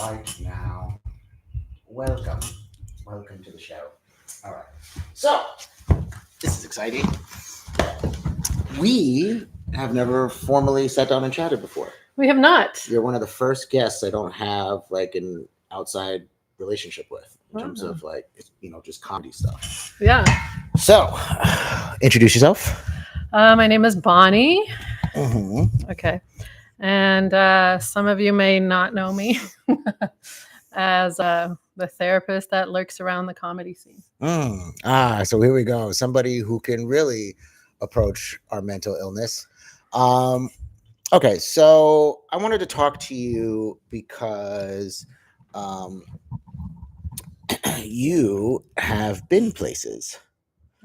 right now. Welcome. Welcome to the show. All right. So, this is exciting. We have never formally sat down and chatted before. We have not. You're one of the first guests I don't have like an outside relationship with in terms Wow. of like, just comedy stuff. Yeah. So, introduce yourself. My name is Bonnie. Mm-hmm. Okay. And some of you may not know me as the therapist that lurks around the comedy scene. So here we go. Somebody who can really approach our mental illness. Okay, so I wanted to talk to you because you have been places.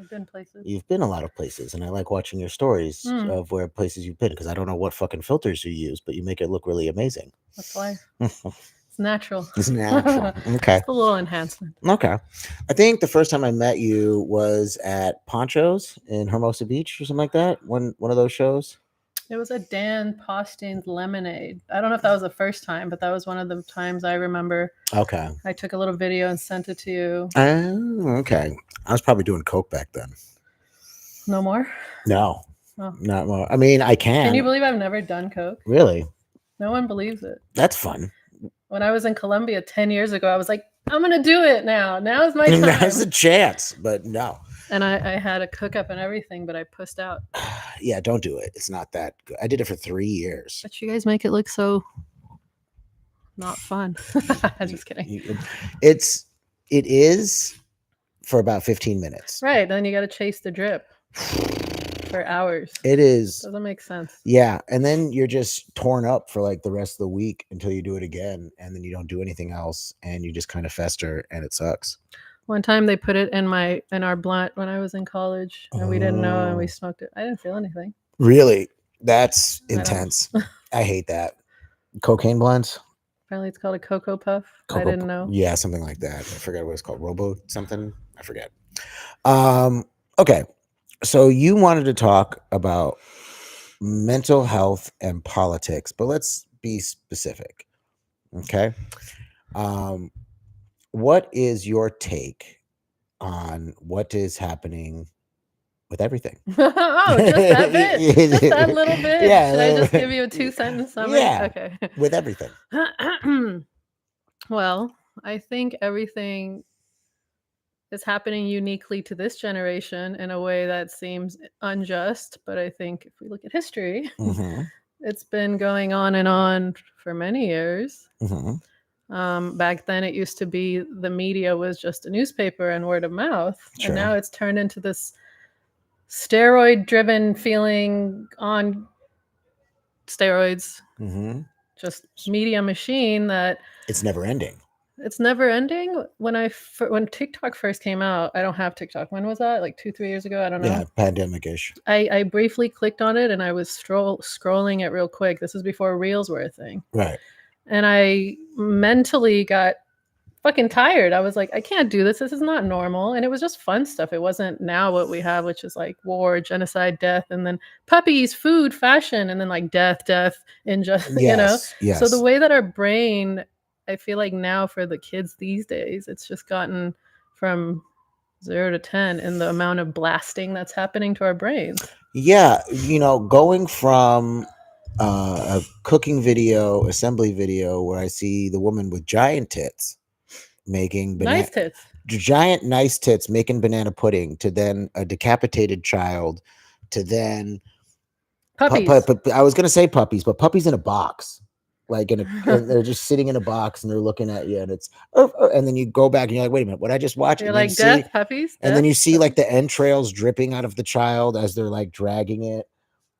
I've been places. You've been a lot of places, and I like watching your stories of where places you've been because I don't know what fucking filters you use, but you make it look really amazing. That's why. It's natural. It's natural. Okay. It's a little enhancement. Okay. I think the first time I met you was at Ponchos in Hermosa Beach or something like that. One of those shows. It was a Dan Postein's Lemonade. I don't know if that was the first time, but that was one of the times I remember. Okay. I took a little video and sent it to you. Oh, okay. I was probably doing coke back then. No more? No. Oh. Not more. I mean, I can. Can you believe I've never done coke? Really? No one believes it. That's fun. When I was in Colombia 10 years ago, I was like, I'm going to do it now. Now's my time. Now's the chance, but no. And I had a cook up and everything, but I pussed out. Yeah, don't do it. It's not that good. I did it for 3 years. But you guys make it look so not fun. I'm just kidding. It is for about 15 minutes. Right. Then you got to chase the drip for hours. It is. Doesn't make sense. Yeah. And then you're just torn up for like the rest of the week until you do it again. And then you don't do anything else and you just kind of fester and it sucks. One time they put it in our blunt when I was in college and we didn't know and we smoked it. I didn't feel anything. Really? That's intense. I hate that. Cocaine blunts? Apparently it's called a Cocoa Puff. I didn't know. Yeah, something like that. I forget what it's called. Robo something? I forget. Okay. So you wanted to talk about mental health and politics, but let's be specific. Okay. What is your take on what is happening with everything? Oh, just that bit. Just that little bit. Yeah. Should I just give you a 2-sentence summary? Yeah. Okay. With everything. Well, I think everything is happening uniquely to this generation in a way that seems unjust. But I think if we look at history, it's been going on and on for many years. Back then, it used to be the media was just a newspaper and word of mouth. Sure. And now it's turned into this steroid-driven feeling on steroids. Just media machine that... It's never ending. It's never ending. When TikTok first came out, I don't have TikTok. When was that? Like 2-3 years ago? I don't know. Yeah, pandemic-ish. I briefly clicked on it and I was scrolling it real quick. This was before Reels were a thing. Right. And I mentally got fucking tired. I was like, I can't do this. This is not normal. And it was just fun stuff. It wasn't now what we have, which is like war, genocide, death, and then puppies, food, fashion, and then like death, injustice, Yes. So the way that our brain... I feel like now for the kids these days, it's just gotten from 0 to 10 in the amount of blasting that's happening to our brains. Yeah. Going from a cooking video, assembly video where I see the woman with giant tits making nice tits, giant nice tits making banana pudding, to then a decapitated child, to then puppies. I was going to say puppies, but puppies in a box. Like they're just sitting in a box and they're looking at you, and it's and then you go back and you're like, wait a minute, what I just watched? You're like, death, puppies, and then you see like the entrails dripping out of the child as they're like dragging it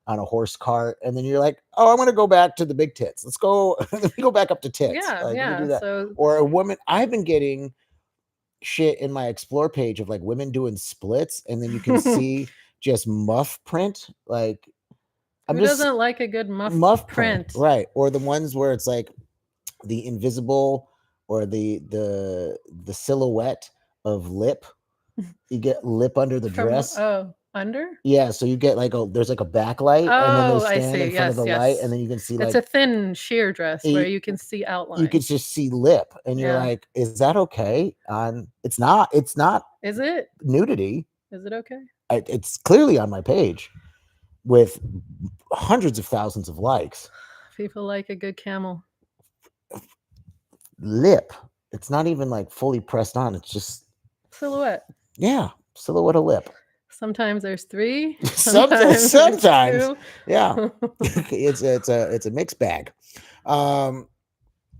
on a horse cart, and then you're like, oh, I'm gonna go back to the big tits. Let me go back up to tits. Yeah. Do that. So, or a woman. I've been getting shit in my explore page of like women doing splits, and then you can see just muff print, like. Who doesn't like a good muff print? Right. Or the ones where it's like the invisible or the silhouette of lip. You get lip under the dress. Oh. Under? Yeah, so you get like there's like a backlight, and then they Oh, I stand in see. front of Yes, the light, and yes. then you can see It's like a thin sheer dress where you can see you outline. can just see lip, and you're Yeah. like, is that okay? It's not. It's not Is it? nudity. Is it okay? It's clearly on my page with hundreds of thousands of likes. People like a good camel. Lip. It's not even like fully pressed on. It's just Silhouette. yeah, silhouette of lip. Sometimes there's 3. Sometimes, Sometimes there's 2. yeah. It's a mixed bag.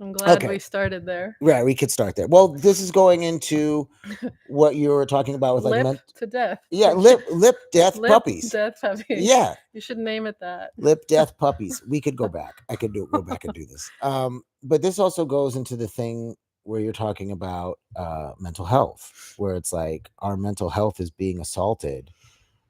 I'm glad Okay. we started there. Right, we could start there. Well, this is going into what you were talking about with Lip like to death. yeah, lip death Lip puppies. death puppies. Yeah, You should name it that. lip death puppies. We could go back. I could go back and do this. But this also goes into the thing where you're talking about mental health, where it's like our mental health is being assaulted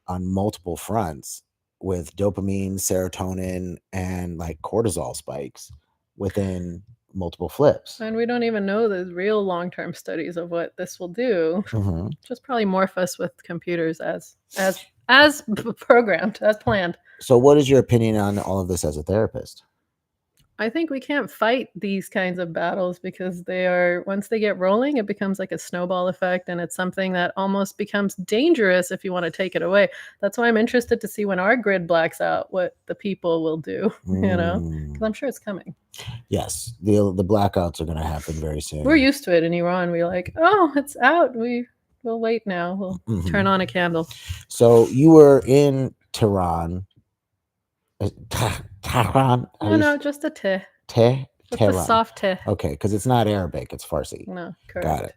on multiple fronts with dopamine, serotonin, and like cortisol spikes within multiple flips. And we don't even know the real long-term studies of what this will do. Mm-hmm. Just probably morph us with computers as programmed, as planned. So, what is your opinion on all of this as a therapist? I think we can't fight these kinds of battles because they are, once they get rolling, it becomes like a snowball effect, and it's something that almost becomes dangerous if you want to take it away. That's why I'm interested to see when our grid blacks out what the people will do, because I'm sure it's coming. Yes, the blackouts are going to happen very soon. We're used to it in Iran. We're like, oh, it's out. We'll wait now. We'll turn on a candle. So you were in Tehran. Tehran? No, just a teh. Tehran. Just a soft teh. Okay, because it's not Arabic, it's Farsi. No, correct. Got it.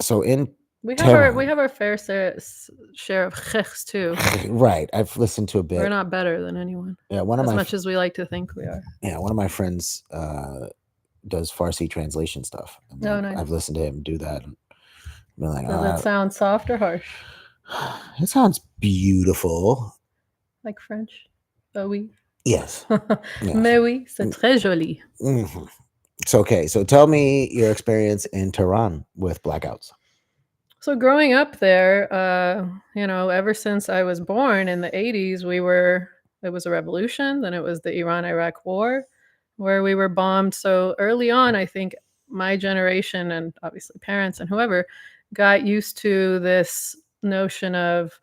So in we have our fair share of chechs too. Right, I've listened to a bit. We're not better than anyone. Yeah, as much as we like to think we are. Yeah, one of my friends does Farsi translation stuff. Oh, nice. I've listened to him do that. And been like, does it sound soft or harsh? It sounds beautiful. Like French? Oh oui. Yes. Mais oui, c'est très joli. Mm-hmm. It's okay. So tell me your experience in Tehran with blackouts. So growing up there, ever since I was born in the 80s, it was a revolution. Then it was the Iran-Iraq war where we were bombed. So early on, I think my generation and obviously parents and whoever got used to this notion of,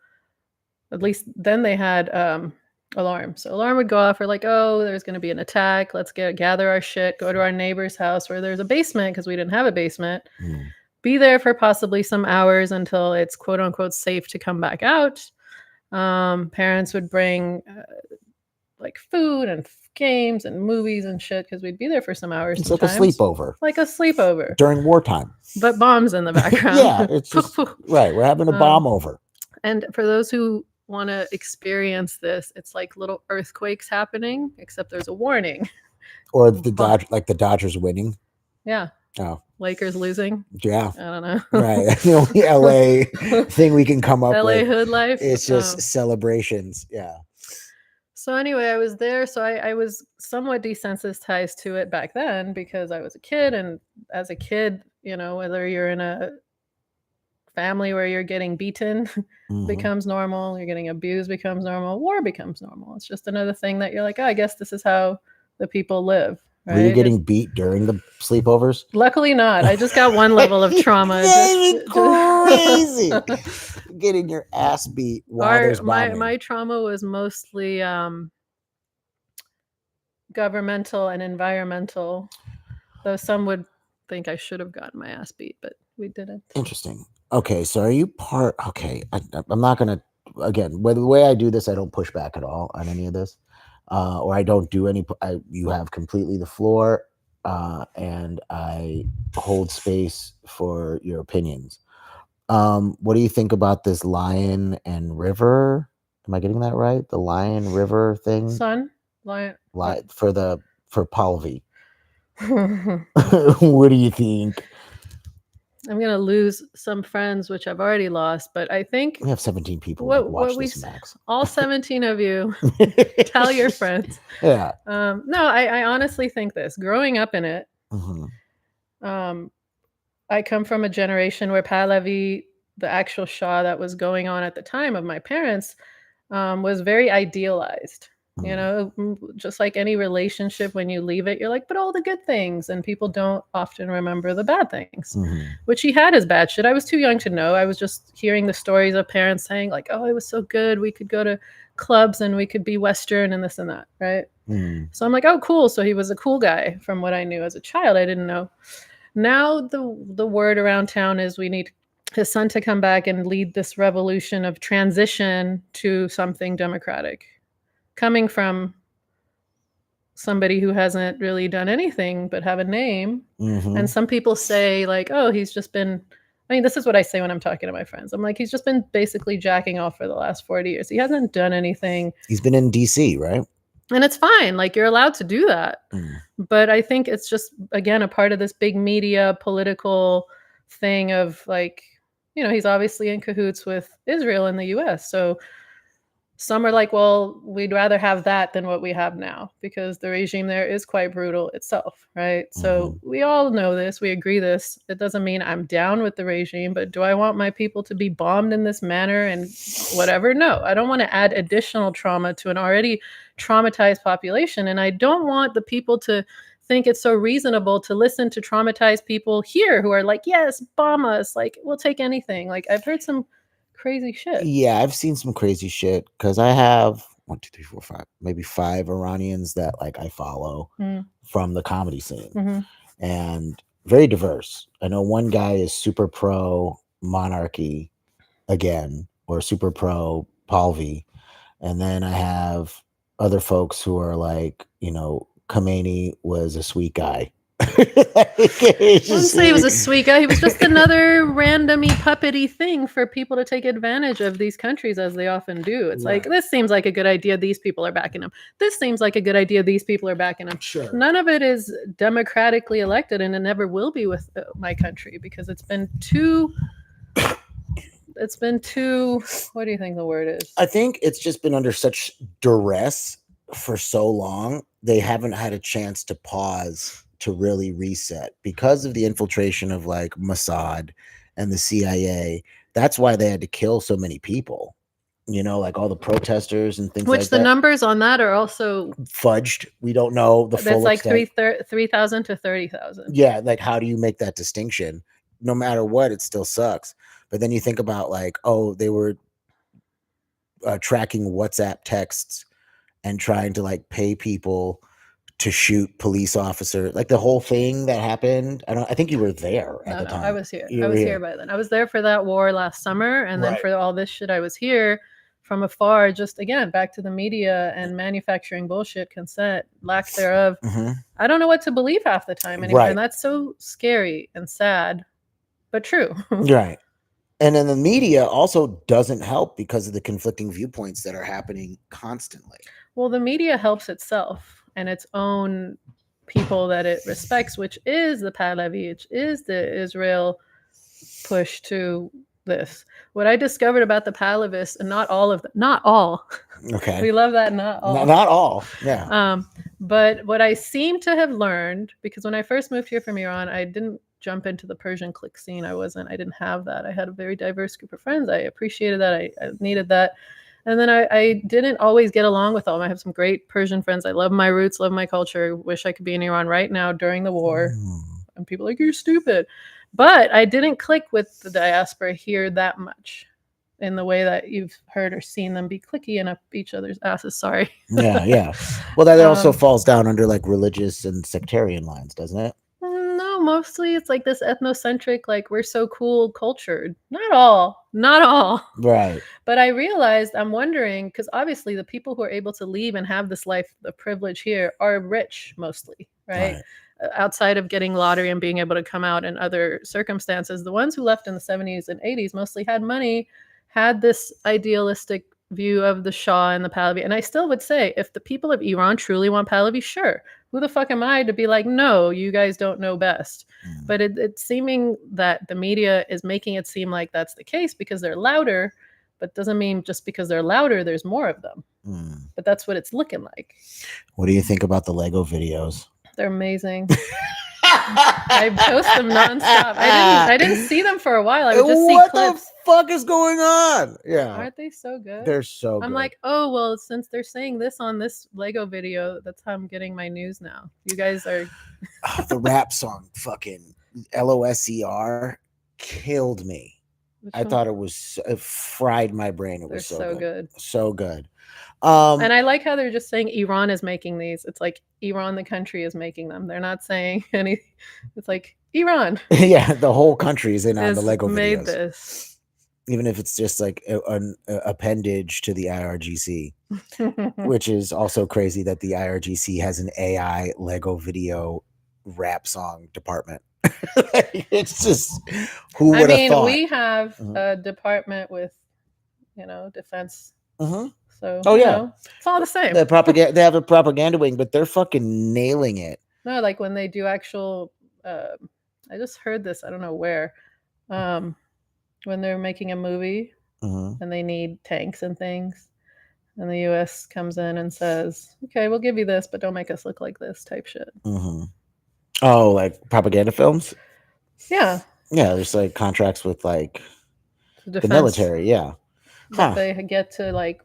at least then they had alarm. So alarm would go off. We're like, oh, there's going to be an attack. Let's gather our shit, go to our neighbor's house where there's a basement because we didn't have a basement. Be there for possibly some hours until it's quote unquote safe to come back out. Parents would bring like food and games and movies and shit because we'd be there for some hours. It's sometimes. Like a sleepover. Like a sleepover. During wartime. But bombs in the background. Yeah, it's just, right. We're having a bomb over. And for those who want to experience this, it's like little earthquakes happening, except there's a warning. Or the Dodgers winning. Yeah. Oh. Lakers losing. Yeah. I don't know. Right. The only LA thing we can come up LA with. hood life. It's just celebrations. Yeah. So anyway, I was there. So I was somewhat desensitized to it back then because I was a kid. And as a kid, whether you're in a family where you're getting beaten becomes normal, you're getting abused becomes normal, war becomes normal. It's just another thing that you're like, oh, I guess this is how the people live. Right? Were you getting beat during the sleepovers? Luckily not. I just got one level of trauma. Crazy. Getting your ass beat while there's bombing. My trauma was mostly governmental and environmental, though some would think I should have gotten my ass beat, but we didn't. Interesting. Okay, so are you I'm not going to, again, the way I do this, I don't push back at all on any of this. Or I don't do any, you have completely the floor, and I hold space for your opinions. What do you think about this lion and river? Am I getting that right? The lion river thing? For Palvi. What do you think? I'm going to lose some friends, which I've already lost, but I think we have 17 people watch this, Max. All 17 of you, tell your friends. Yeah. No, I honestly think this. Growing up in it, I come from a generation where Pahlavi the actual Shah that was going on at the time of my parents was very idealized. You know, just like any relationship, when you leave it, you're like, but all the good things. And people don't often remember the bad things, which he had his bad shit. I was too young to know. I was just hearing the stories of parents saying, like, oh, it was so good. We could go to clubs and we could be Western and this and that. Right. So I'm like, oh, cool. So he was a cool guy from what I knew as a child. I didn't know. Now the word around town is we need his son to come back and lead this revolution of transition to something democratic, coming from somebody who hasn't really done anything but have a name. And some people say, like, oh, he's just been, I mean, this is what I say when I'm talking to my friends. I'm like, he's just been basically jacking off for the last 40 years. He hasn't done anything. He's been in DC, right? And it's fine. Like, you're allowed to do that. But I think it's just, again, a part of this big media political thing of, like, you know, he's obviously in cahoots with Israel and the US. So some are like, well, we'd rather have that than what we have now, because the regime there is quite brutal itself, right? So we all know this, we agree this. It doesn't mean I'm down with the regime, but do I want my people to be bombed in this manner and whatever? No, I don't want to add additional trauma to an already traumatized population. And I don't want the people to think it's so reasonable to listen to traumatized people here who are like, yes, bomb us, like, we'll take anything. Like, I've heard some crazy shit. Yeah, I've seen some crazy shit because I have 1, 2, 3, 4, 5, maybe 5 Iranians that like I follow from the comedy scene, and very diverse. I know one guy is super pro monarchy again, or super pro Palvi, and then I have other folks who are like, you know, Khomeini was a sweet guy. I wouldn't say he was a sweet guy. He was just another randomy puppety thing for people to take advantage of these countries, as they often do. It's like, this seems like a good idea. These people are backing him. This seems like a good idea. These people are backing him. Sure. None of it is democratically elected, and it never will be with my country, because it's been too, what do you think the word is? I think it's just been under such duress for so long. They haven't had a chance to pause to really reset because of the infiltration of like Mossad and the CIA. That's why they had to kill so many people, you know, like all the protesters and things like that. Which the numbers on that are also fudged. We don't know the full extent. That's like 3,000 to 30,000. Yeah, like how do you make that distinction? No matter what, it still sucks. But then you think about like, oh, they were tracking WhatsApp texts and trying to like pay people to shoot police officers, like the whole thing that happened. I think you were there at the time. I was here. I was here by then. I was there for that war last summer, and then for all this shit, I was here from afar. Just again, back to the media and manufacturing bullshit, consent, lack thereof. I don't know what to believe half the time anymore, and that's so scary and sad, but true. Right. And then the media also doesn't help because of the conflicting viewpoints that are happening constantly. Well, the media helps itself and its own people that it respects, which is the Pahlavi, which is the Israel push to this. What I discovered about the Pahlavists, and not all. Okay. We love that, not all. Not all, yeah. But what I seem to have learned, because when I first moved here from Iran, I didn't jump into the Persian clique scene. I didn't have that. I had a very diverse group of friends. I appreciated that. I needed that. And then I didn't always get along with them. I have some great Persian friends. I love my roots, love my culture. Wish I could be in Iran right now during the war. And people are like, you're stupid. But I didn't click with the diaspora here that much in the way that you've heard or seen them be cliquey and up each other's asses. Sorry. Yeah. Well, that also falls down under like religious and sectarian lines, doesn't it? No, mostly it's like this ethnocentric, like we're so cool cultured. Not all. Right. But I realized, I'm wondering, because obviously the people who are able to leave and have this life, the privilege here, are rich mostly, right? Outside of getting lottery and being able to come out in other circumstances, the ones who left in the 70s and 80s mostly had money, had this idealistic view of the Shah and the Pahlavi. And I still would say, if the people of Iran truly want Pahlavi, sure. Who the fuck am I to be like, no, you guys don't know best? But it's seeming that the media is making it seem like that's the case because they're louder, but doesn't mean just because they're louder, there's more of them. But that's what it's looking like. What do you think about the Lego videos? They're amazing. I post them nonstop. I didn't see them for a while. I would just see clips. fuck is going on? Yeah, Aren't they so good? they're so I'm good. like, oh well, since they're saying this on this Lego video, that's how I'm getting my news now. You guys are The rap song, fucking LOSER, killed me. I one? thought it fried my brain. It They're was so so good, good. so good. And I like how they're just saying Iran is making these. It's like Iran, the country, is making them. They're not saying any. It's like Iran Yeah, the whole country is in on the has Lego made videos, this. even if it's just like an appendage to the IRGC, which is also crazy that the IRGC has an AI Lego video rap song department. It's just, who I would have mean, thought? we have Mhm. a department with, defense. Mhm. So Oh yeah, it's all the same. the propaganda. They have a propaganda wing, but they're fucking nailing it. No, like when they do actual. I just heard this. I don't know where. When they're making a movie Mhm. and they need tanks and things, and the U.S. comes in and says, "Okay, we'll give you this, but don't make us look like this," type shit. Mhm. Oh, like propaganda films? Yeah, Yeah, there's like contracts with like the the defense military. Yeah. that Huh. they get to like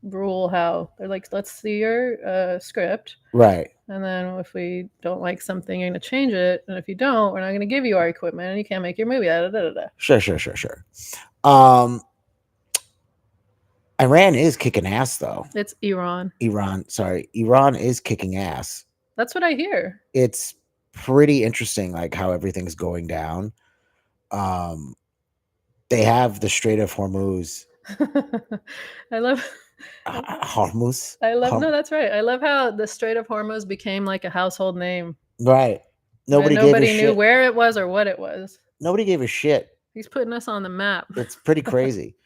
rule how they're like, let's see your script, Right. and then if we don't like something, you're gonna change it, and if you don't, we're not gonna give you our equipment, and you can't make your movie. Da, da, da, da. Sure. Um, Iran is kicking ass though. It's Iran. Iran is kicking ass. That's what I hear. It's pretty interesting, like how everything's going down. Um, they have the Strait of Hormuz. I love. Hormuz. I love. Horm- No, that's right. I love how the Strait of Hormuz became like a household name. right. And Nobody gave a nobody knew shit. where it was or what it was. Nobody gave a shit. He's putting us on the map. It's pretty crazy.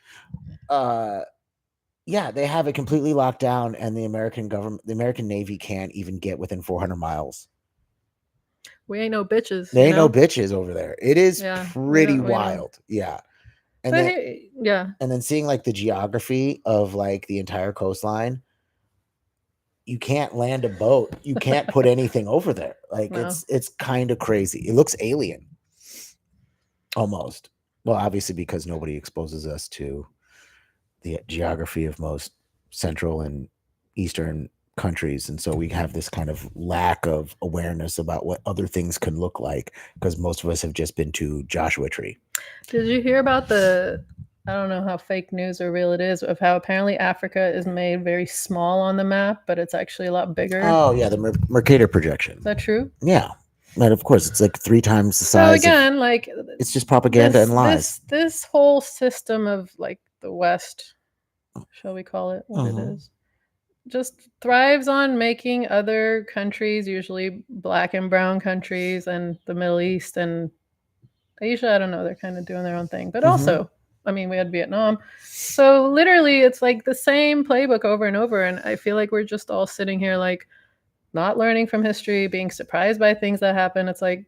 Yeah, they have it completely locked down, and the American government, the American Navy can't even get within 400 miles. We ain't no bitches. They ain't no bitches over there. It is pretty we don't. wild. Yeah. And But then yeah, and then seeing like the geography of like the entire coastline, you can't land a boat. You can't put anything over there. Like No. it's kind of crazy. It looks alien. Almost. Well, obviously because nobody exposes us to the geography of most central and eastern countries, and so we have this kind of lack of awareness about what other things can look like because most of us have just been to Joshua Tree. Did you hear about the, I don't know how fake news or real it is, of how apparently Africa is made very small on the map, but it's actually a lot bigger? Oh yeah, the Mercator projection. Is that true? Yeah. But of course, it's like 3 times the So size. again, like It's just propaganda and lies. This whole system of like the West, shall we call it what it is, just thrives on making other countries, usually black and brown countries, and the Middle East and Asia, I don't know, they're kind of doing their own thing. But also, I mean, we had Vietnam. So literally, it's like the same playbook over and over. And I feel like we're just all sitting here like not learning from history, being surprised by things that happen. It's like,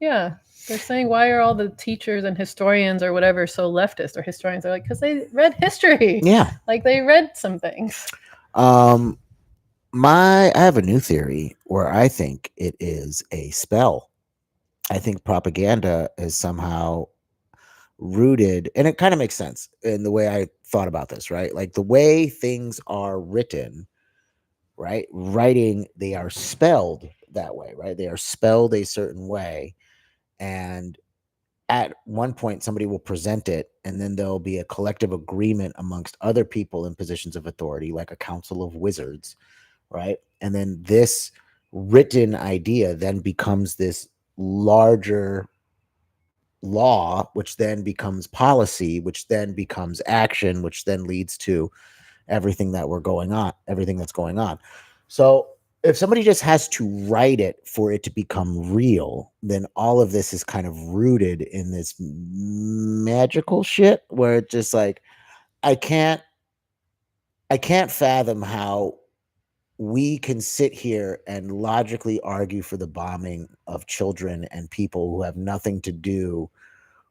yeah, they're saying, why are all the teachers and historians or whatever so leftist, or historians are like, because they read history. Yeah. Like they read some things. I have a new theory where I think it is a spell. I think propaganda is somehow rooted, and it kind of makes sense in the way I thought about this, right? Like the way things are written, right? Writing, they are spelled that way, right? They are spelled a certain way. And at one point, somebody will present it, and then there'll be a collective agreement amongst other people in positions of authority, like a council of wizards, right? And then this written idea then becomes this larger law, which then becomes policy, which then becomes action, which then leads to everything that's going on. So if somebody just has to write it for it to become real, then all of this is kind of rooted in this magical shit where it's just like, I can't fathom how we can sit here and logically argue for the bombing of children and people who have nothing to do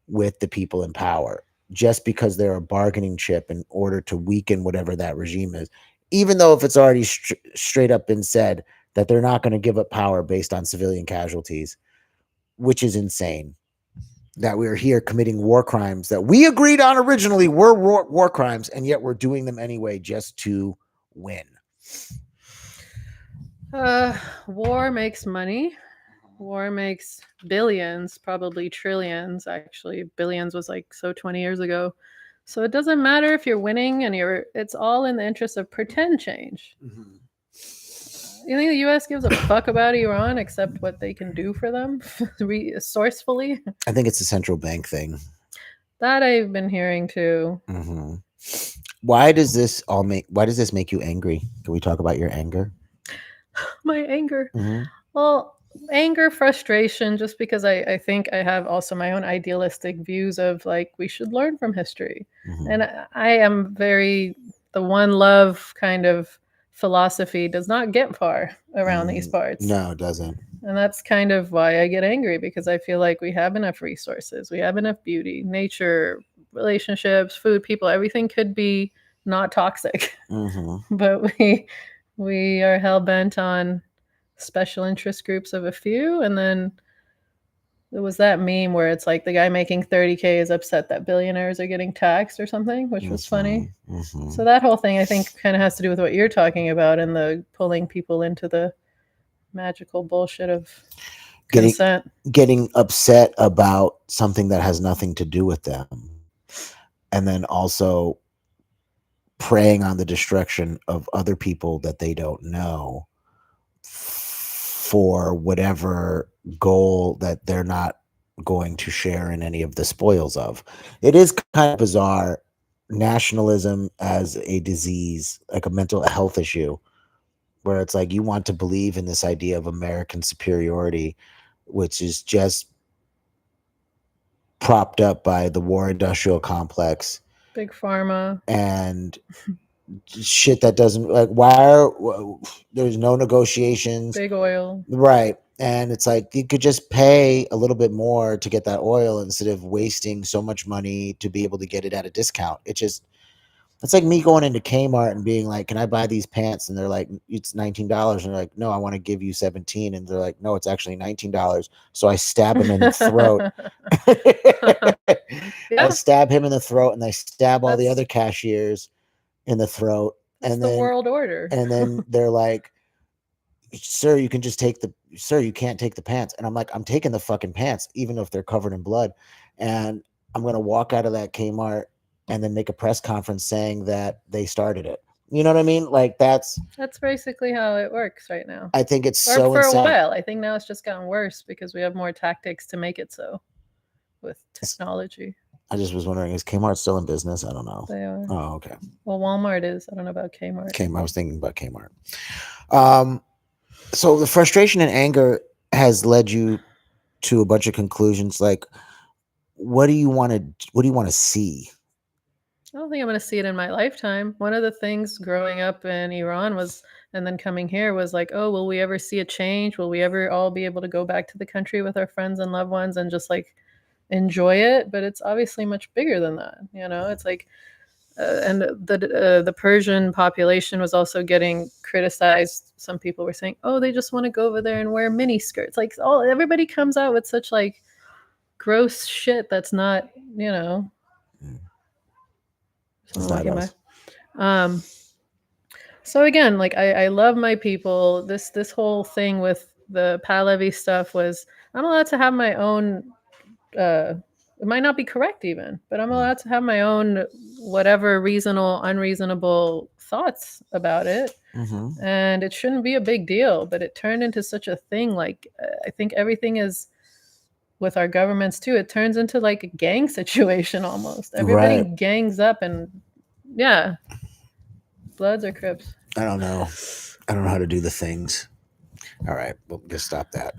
with the people in power just because they're a bargaining chip in order to weaken whatever that regime is, even though if it's already straight up been said that they're not going to give up power based on civilian casualties, which is insane. that we're here committing war crimes that we agreed on originally were war crimes, and yet we're doing them anyway just to win. War makes money. War makes billions, probably trillions. Actually, billions was like so 20 years ago. So it doesn't matter if you're winning and it's all in the interest of pretend change. Mm-hmm. You think the U.S. gives a fuck about Iran except what they can do for them, resourcefully? I think it's a central bank thing. That I've been hearing too. Mm-hmm. Why does this make you angry? Can we talk about your anger? My anger. Mm-hmm. Well, anger, frustration, just because I think I have also my own idealistic views of like we should learn from history. Mm-hmm. And I am very the one love kind of philosophy does not get far around these parts. No, it doesn't. And that's kind of why I get angry, because I feel like we have enough resources, we have enough beauty, nature, relationships, food, people, everything could be not toxic. Mm-hmm. But we are hell-bent on special interest groups of a few. And then there was that meme where it's like the guy making 30K is upset that billionaires are getting taxed or something, which was funny. Mm-hmm. So that whole thing I think kind of has to do with what you're talking about and the pulling people into the magical bullshit of consent. Getting upset about something that has nothing to do with them, and then also preying on the destruction of other people that they don't know for whatever goal that they're not going to share in any of the spoils of. It is kind of bizarre, nationalism as a disease, like a mental health issue, where it's like you want to believe in this idea of American superiority, which is just propped up by the war industrial complex, big pharma, and shit that doesn't like there's no negotiations, big oil, right? And it's like you could just pay a little bit more to get that oil instead of wasting so much money to be able to get it at a discount. It's like me going into Kmart and being like, can I buy these pants? And they're like, it's $19. And they're like, no, I want to give you 17. And they're like, no, it's actually $19. So I stab him in the throat. Yeah. I stab him in the throat, and I stab all the other cashiers in the throat. That's the world order. And then they're like, sir, you can't take the pants. And I'm like, I'm taking the fucking pants, even if they're covered in blood. And I'm going to walk out of that Kmart and then make a press conference saying that they started it. You know what I mean? Like that's basically how it works right now. I think it's so for insane. A while. I think now it's just gotten worse because we have more tactics to make it so with technology. I just was wondering, is Kmart still in business? I don't know. They are. Oh, okay. Well, Walmart is. I don't know about Kmart. I was thinking about Kmart. So the frustration and anger has led you to a bunch of conclusions. Like, what do you want to see? I don't think I'm going to see it in my lifetime. One of the things growing up in Iran was, and then coming here was like, oh, will we ever see a change? Will we ever all be able to go back to the country with our friends and loved ones and just like enjoy it? But it's obviously much bigger than that. You know, it's like, and the Persian population was also getting criticized. Some people were saying, oh, they just want to go over there and wear mini skirts. Like everybody comes out with such like gross shit that's not, you know. So again, like I love my people. This whole thing with the Pahlavi stuff was I'm allowed to have my own it might not be correct even, but I'm allowed to have my own whatever reasonable, unreasonable thoughts about it. Mm-hmm. And it shouldn't be a big deal, but it turned into such a thing. Like I think everything is with our governments too. It turns into like a gang situation almost. Everybody gangs up and yeah. Bloods or Crips? I don't know. I don't know how to do the things. All right, we'll just stop that.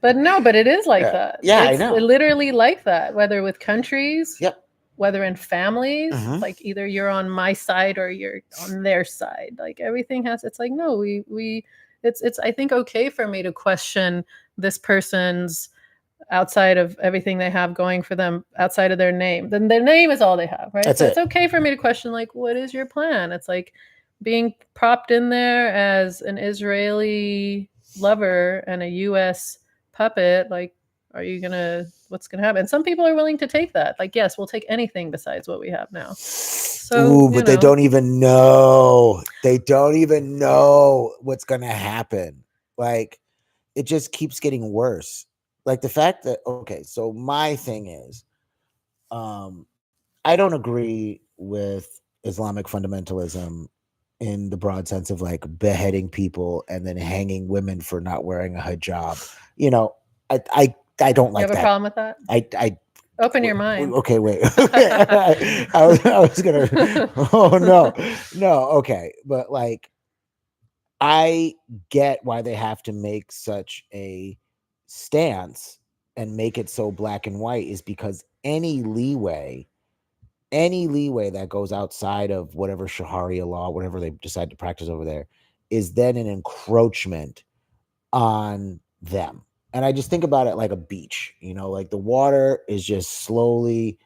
But it is like that. Yeah, it's I know. Literally like that, whether with countries, yep, whether in families, like either you're on my side or you're on their side. Like everything it's like, no, it's I think okay for me to question this person's outside of everything they have going for them, outside of their name. Then their name is all they have, right? That's so it. It's okay for me to question, like, what is your plan? It's like being propped in there as an Israeli lover and a U.S. puppet, like, what's gonna happen? And some people are willing to take that. Like, yes, we'll take anything besides what we have now. So, but they don't even know. They don't even know what's gonna happen. Like, it just keeps getting worse. Like the fact that, okay, so my thing is, I don't agree with Islamic fundamentalism in the broad sense of like beheading people and then hanging women for not wearing a hijab. You know, I don't you like have a that. problem with that? I Open your mind. Okay, wait. I was gonna. Oh no. Okay, but like, I get why they have to make such a stance and make it so black and white is because any leeway that goes outside of whatever Sharia law, whatever they decide to practice over there, is then an encroachment on them. And I just think about it like a beach, like the water is just slowly,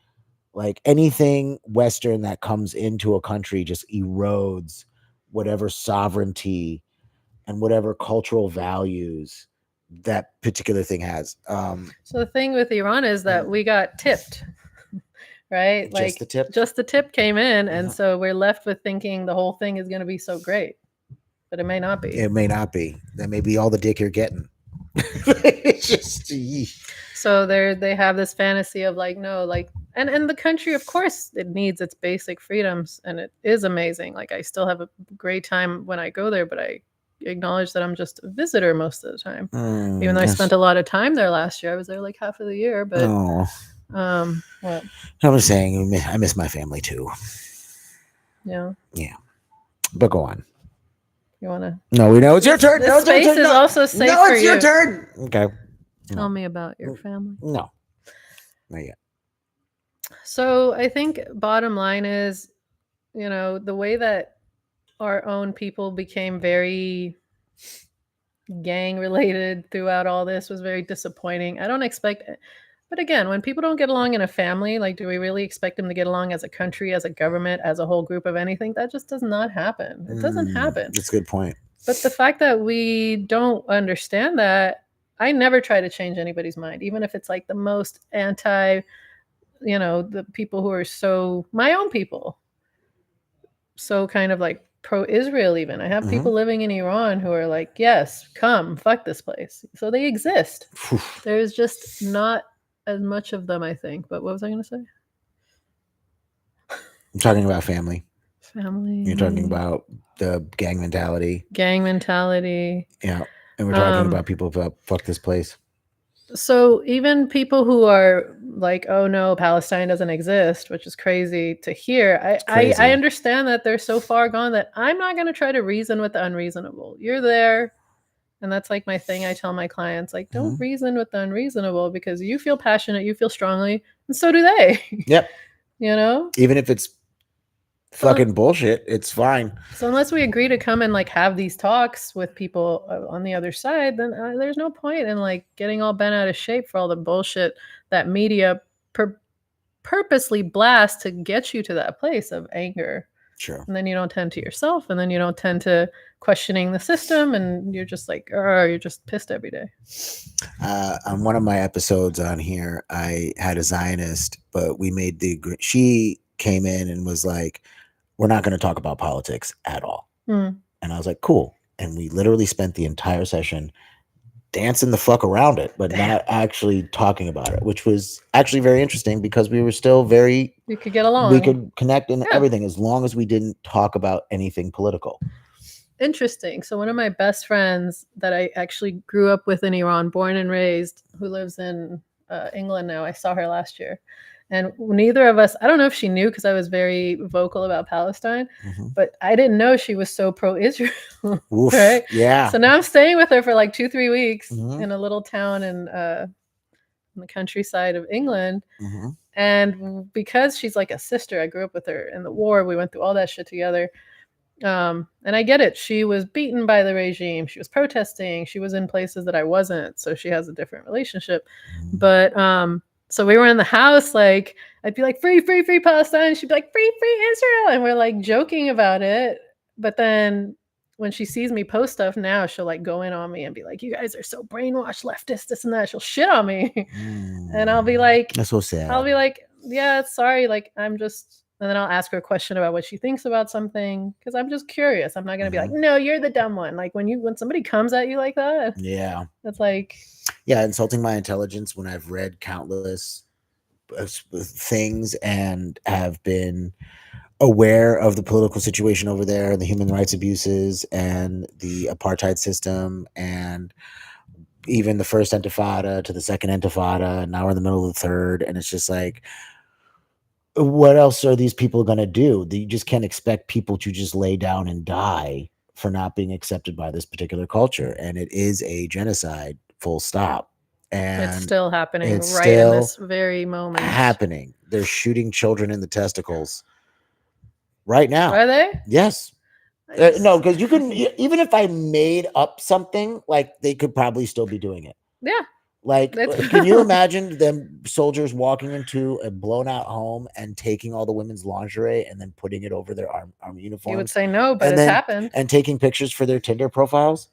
like anything Western that comes into a country just erodes whatever sovereignty and whatever cultural values that particular thing has. So the thing with Iran is that we got tipped, right? Just the tip. Just the tip came in, and so we're left with thinking the whole thing is going to be so great, but it may not be. It may not be. That may be all the dick you're getting. It's just. So they have this fantasy of like, no, like, and the country, of course, it needs its basic freedoms, and it is amazing. Like, I still have a great time when I go there, but I acknowledge that I'm just a visitor most of the time. Even though I spent a lot of time there last year, I was there like half of the year. But what? I was saying, I miss my family too. Yeah. But go on. You wanna? No, we know it's your turn. This space is also safe for you. No, it's your turn. Okay. Tell me about your family. No, not yet. So I think bottom line is, the way that our own people became very gang related throughout all this was very disappointing. I don't expect, but again, when people don't get along in a family, like, do we really expect them to get along as a country, as a government, as a whole group of anything? That just does not happen. It doesn't happen. That's a good point. But the fact that we don't understand that, I never try to change anybody's mind, even if it's like the most anti, the people who are so, my own people, so kind of like pro-Israel even. I have people living in Iran who are like, yes, come, fuck this place. So they exist. There's just not as much of them, I think. But what was I going to say? I'm talking about family. Family. You're talking about the gang mentality. Yeah. And we're talking about people who fuck this place. So even people who are like, oh no, Palestine doesn't exist, which is crazy to hear. I understand that they're so far gone that I'm not going to try to reason with the unreasonable. You're there. And that's like my thing. I tell my clients, like, don't reason with the unreasonable, because you feel passionate, you feel strongly, and so do they. Yep. Even if it's fucking bullshit, it's fine. So unless we agree to come and like have these talks with people on the other side, then there's no point in like getting all bent out of shape for all the bullshit that media purposely blast to get you to that place of anger. Sure. And then you don't tend to yourself, and then you don't tend to questioning the system, and you're just like, you're just pissed every day. On one of my episodes on here, I had a Zionist, but we made she came in and was like, we're not going to talk about politics at all. And I was like, cool. And we literally spent the entire session dancing the fuck around it, but not actually talking about it, which was actually very interesting because we were still we could get along. We could connect in everything as long as we didn't talk about anything political. Interesting. So one of my best friends that I actually grew up with in Iran, born and raised, who lives in England now, I saw her last year. And neither of us, I don't know if she knew because I was very vocal about Palestine, but I didn't know she was so pro-Israel. Right? Yeah. So now I'm staying with her for like 2-3 weeks in a little town in the countryside of England. And because she's like a sister, I grew up with her in the war. We went through all that shit together. And I get it. She was beaten by the regime. She was protesting. She was in places that I wasn't. So she has a different relationship. But so we were in the house, like, I'd be like, free, free, free Palestine. She'd be like, free, free Israel. And we're like joking about it. But then when she sees me post stuff now, she'll like go in on me and be like, "You guys are so brainwashed, leftist, this and that." She'll shit on me, and I'll be like, That's so sad. I'll be like, "Yeah, sorry, like I'm just." And then I'll ask her a question about what she thinks about something because I'm just curious. I'm not gonna be like, "No, you're the dumb one." Like when somebody comes at you like that, Yeah. it's like, Yeah, insulting my intelligence when I've read countless things and have been aware of the political situation over there and the human rights abuses and the apartheid system and even the first intifada to the second intifada, and now we're in the middle of the third, and it's just like, what else are these people going to do? You just can't expect people to just lay down and die for not being accepted by this particular culture, and it is a genocide, full stop. And it's still happening it's right in still this very moment. happening. They're shooting children in the testicles right now. Are they? Yes. No, because you can, even if I made up something, like they could probably still be doing it. Yeah. Like, can you imagine them soldiers walking into a blown out home and taking all the women's lingerie and then putting it over their army uniforms? You would say no, but and it's then, happened. And taking pictures for their Tinder profiles?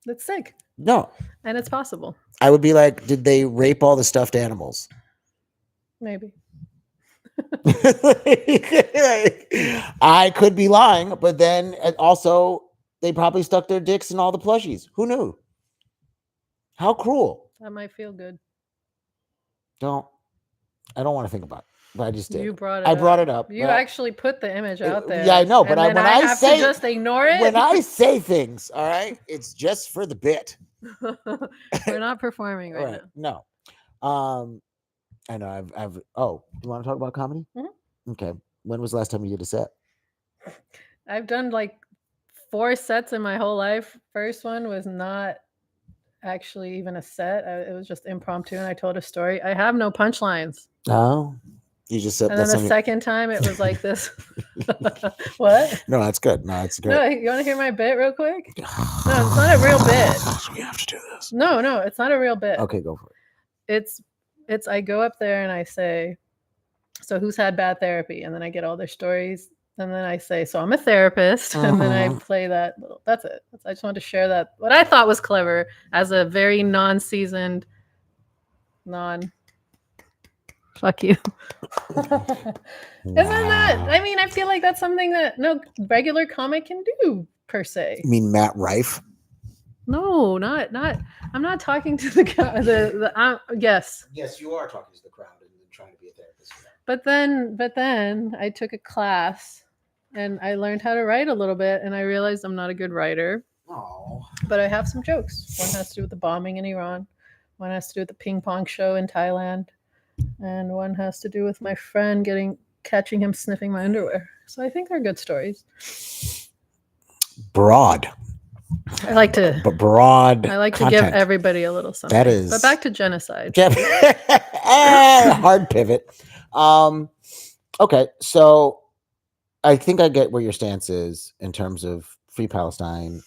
That's sick. No. And it's possible. I would be like, did they rape all the stuffed animals? Maybe. I could be lying, but then also they probably stuck their dicks in all the plushies. Who knew? How cruel. That might feel good. I don't want to think about it, but I just did. You brought it I brought it up. You actually put the image out there. Yeah, I know, but when I have say, to just ignore it. When I say things, all right, it's just for the bit. We're not performing right now. No. I know. Oh, you want to talk about comedy? Mm-hmm. Okay. When was the last time you did a set? I've done like 4 sets in my whole life. First one was not actually even a set. It was just impromptu, and I told a story. I have no punchlines. Oh, you just said. And then the second time, it was like this. What? No, that's good. No, that's great. No, you want to hear my bit real quick? No, it's not a real bit. We have to do this. No, it's not a real bit. Okay, go for it. It's I go up there and I say, "So who's had bad therapy?" And then I get all their stories. And then I say, "So I'm a therapist." And then I play that. That's it. I just wanted to share that. What I thought was clever as a very non-seasoned, fuck you. Isn't that? I mean, I feel like that's something that no regular comic can do per se. You mean Matt Rife? No, not. I'm not talking to the yes. Yes, you are talking to the crowd and trying to be a therapist. But then I took a class and I learned how to write a little bit, and I realized I'm not a good writer. Oh. But I have some jokes. One has to do with the bombing in Iran. One has to do with the ping pong show in Thailand. And one has to do with my friend catching him sniffing my underwear. So I think they're good stories. Broad. I like to content. give everybody a little something. That is. But back to genocide. Hard pivot. Okay, so I think I get where your stance is in terms of Free Palestine.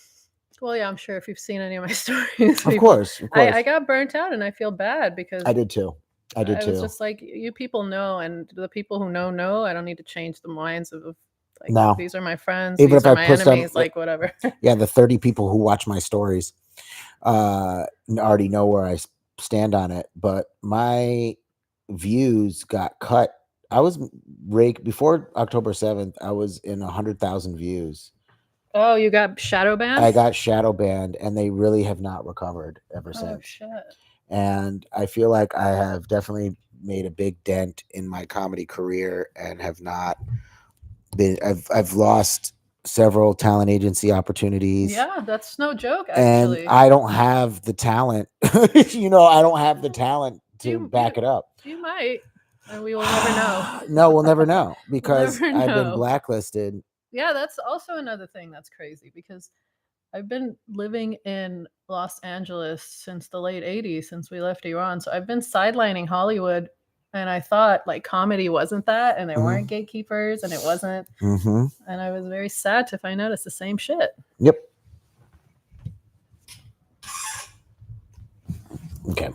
Well, yeah, I'm sure if you've seen any of my stories. Of course. I got burnt out, and I feel bad because I did too. I did too. It's just like, you people know, and the people who know. I don't need to change the minds of like, no. These are my friends. Even these if are my enemies. Them, like whatever. Yeah, the 30 people who watch my stories already know where I stand on it. But my views got cut. I was before October 7th. I was in 100,000 views. Oh, you got shadow banned? I got shadow banned, and they really have not recovered ever since. Oh, shit. And I feel like I have definitely made a big dent in my comedy career and have not been. I've lost several talent agency opportunities. Yeah, that's no joke, actually. And I don't have the talent. I don't have the talent to back it up. You might, and we will never know. No, we'll never know because I've been blacklisted. Yeah, that's also another thing that's crazy because I've been living in Los Angeles since the late 80s, since we left Iran. So I've been sidelining Hollywood, and I thought like comedy wasn't that, and there weren't gatekeepers, and it wasn't. And I was very sad to find out it's the same shit. Yep. Okay.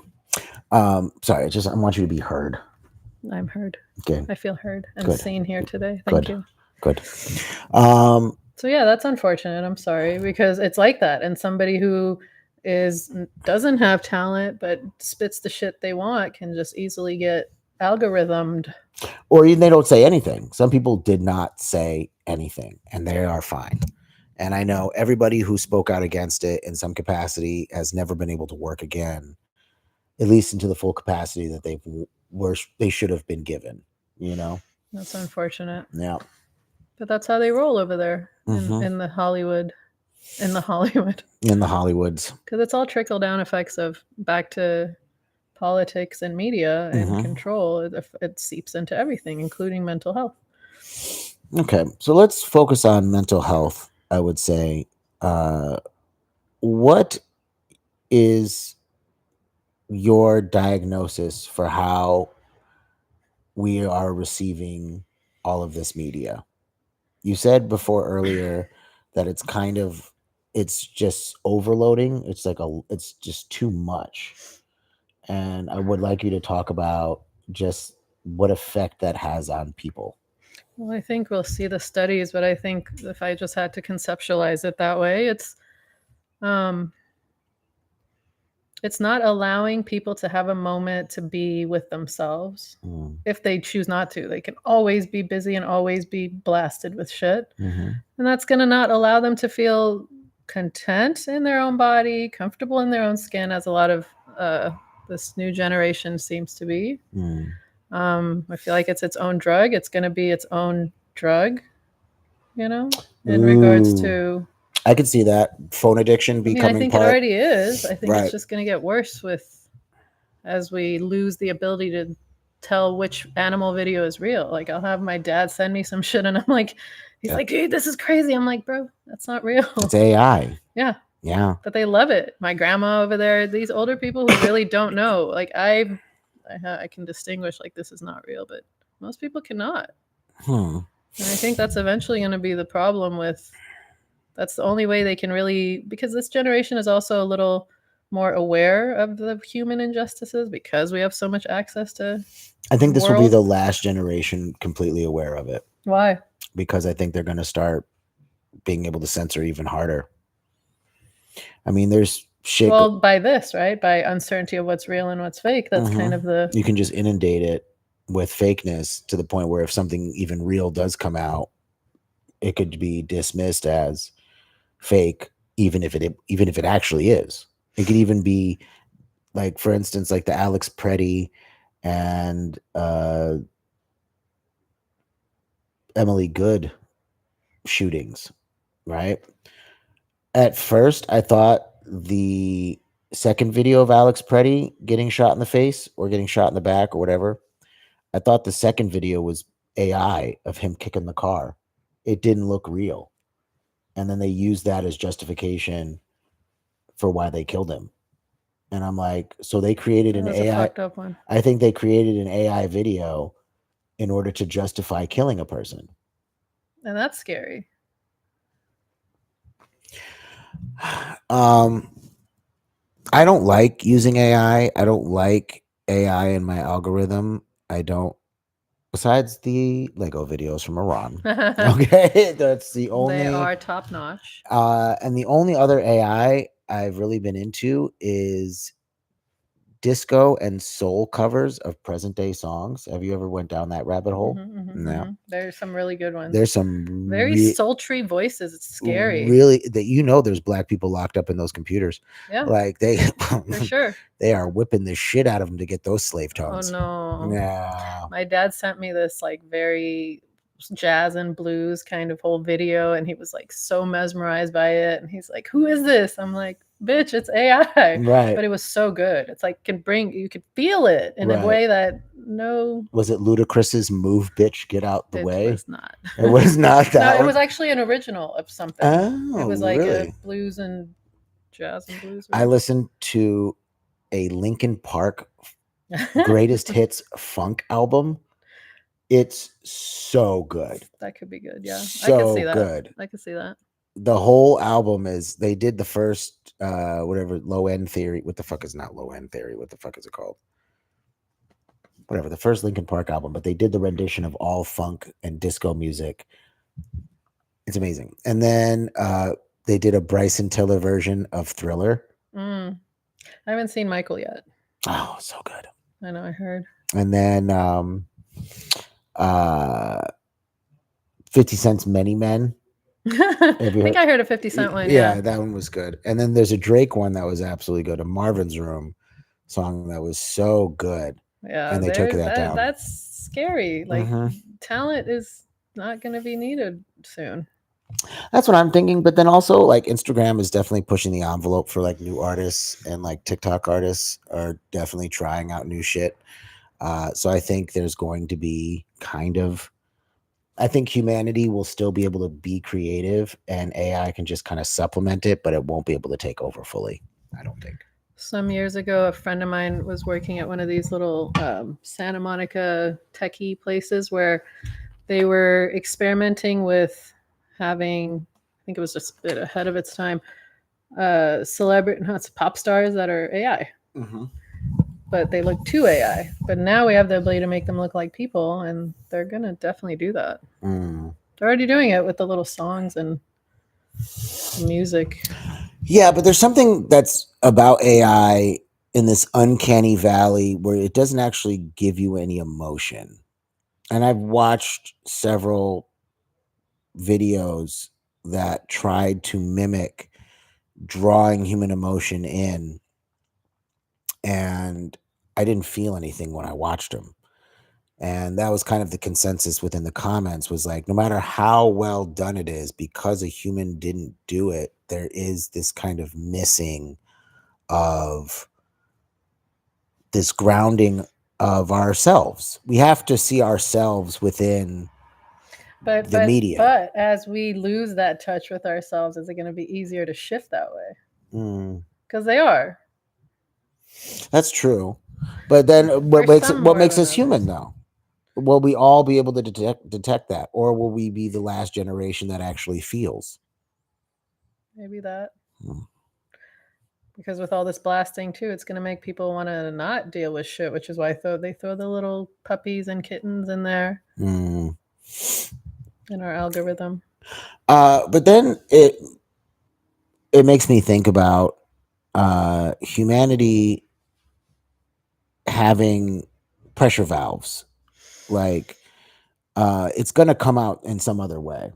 Sorry, I want you to be heard. I'm heard. Okay. I feel heard and seen here today. Thank you. Good. Um, So yeah, that's unfortunate. I'm sorry, because it's like that, and somebody who doesn't have talent but spits the shit they want can just easily get algorithmed. or they don't say anything. Some people did not say anything, and they are fine. And I know everybody who spoke out against it in some capacity has never been able to work again, at least into the full capacity that they should have been given. You know. That's unfortunate. Yeah. But that's how they roll over there Mm-hmm. in the Hollywood. In the Hollywood. In the Hollywoods. Because it's all trickle down effects of back to politics and media and control. It seeps into everything, including mental health. Okay, so let's focus on mental health. I would say, what is your diagnosis for how we are receiving all of this media? You said before earlier that it's just overloading. It's just too much. And I would like you to talk about just what effect that has on people. Well, I think we'll see the studies, but I think if I just had to conceptualize it that way, it's not allowing people to have a moment to be with themselves. If they choose not to, they can always be busy and always be blasted with shit. And that's going to not allow them to feel content in their own body, comfortable in their own skin, as a lot of this new generation seems to be. I feel like it's its own drug. It's going to be its own drug, in regards to. I could see that phone addiction becoming I think part. It already is. I think Right. It's just going to get worse as we lose the ability to tell which animal video is real. Like, I'll have my dad send me some shit, and I'm like, he's like, dude, this is crazy. I'm like, bro, that's not real. It's AI. Yeah. Yeah. But they love it. My grandma over there, these older people who really don't know, like I can distinguish, like, this is not real, but most people cannot. And I think that's eventually going to be the problem that's the only way they can really, because this generation is also a little more aware of the human injustices because we have so much access to. I think this will be the last generation completely aware of it. Why? Because I think they're going to start being able to censor even harder. I mean, there's shit. Well, by this, right? By uncertainty of what's real and what's fake. That's kind of the. You can just inundate it with fakeness to the point where if something even real does come out, it could be dismissed as fake, even if it actually is. It could even be, like, for instance, like the Alex Preddy and Emily Good shootings, right? At first, I thought the second video of Alex Preddy getting shot in the face or getting shot in the back or whatever, I thought the second video was AI of him kicking the car. It didn't look real. And then they used that as justification for why they killed him. And I'm like, so they created an AI. Fucked up one. I think they created an AI video in order to justify killing a person. And that's scary. I don't like using AI. I don't like AI in my algorithm. I don't. Besides the Lego videos from Iran. Okay, that's the only. They are top notch. And the only other AI I've really been into is disco and soul covers of present day songs. Have you ever went down that rabbit hole? No. There's some really good ones. There's some very sultry voices. It's scary. Really, that there's black people locked up in those computers. Yeah. Like they for sure. They are whipping the shit out of them to get those slave tones. Oh no. Yeah. My dad sent me this like very jazz and blues kind of whole video, and he was like so mesmerized by it, and he's like, who is this? I'm like, bitch, it's AI. Right. But it was so good. It's like you could feel it in a way that Was it Ludacris's Move Bitch Get Out the Way? It was not. It was not that. No, it was actually an original of something. Oh, it was like really? a blues and jazz and blues. I listened to a Linkin Park greatest hits funk album. It's so good. That could be good. Yeah. So I could see that. Good. I could see that. The whole album they did the first whatever low end theory. What the fuck is not low end theory? What the fuck is it called? Whatever, the first Linkin Park album, but they did the rendition of all funk and disco music It's amazing. And then they did a Bryson Tiller version of Thriller. I haven't seen Michael yet. Oh, so good. I know, I heard. And then 50 Cent's Many Men. I think I heard a 50 Cent one. Yeah. That one was good. And then there's a Drake one that was absolutely good, a Marvin's Room song that was so good. Yeah, And they took that down. That's scary. Like, talent is not going to be needed soon. That's what I'm thinking. But then also, like, Instagram is definitely pushing the envelope for like new artists, and like TikTok artists are definitely trying out new shit. So I think there's going to be I think humanity will still be able to be creative, and AI can just kind of supplement it, but it won't be able to take over fully. I don't think. Some years ago, a friend of mine was working at one of these little Santa Monica techie places where they were experimenting with having, I think it was just a bit ahead of its time, celebrity, not pop stars that are AI. But they look too AI. But now we have the ability to make them look like people, and they're going to definitely do that. They're already doing it with the little songs and music. Yeah, but there's something that's about AI in this uncanny valley where it doesn't actually give you any emotion. And I've watched several videos that tried to mimic drawing human emotion in, and I didn't feel anything when I watched them. And that was kind of the consensus within the comments, was like, no matter how well done it is, because a human didn't do it, there is this kind of missing of this grounding of ourselves. We have to see ourselves within the media. But as we lose that touch with ourselves, is it going to be easier to shift that way? Because they are. That's true. But then what makes us human, though? Will we all be able to detect that, or will we be the last generation that actually feels? Maybe that. Because with all this blasting too, it's going to make people want to not deal with shit, which is why they throw the little puppies and kittens in there in our algorithm. But then it makes me think about humanity having pressure valves. Like, it's going to come out in some other way.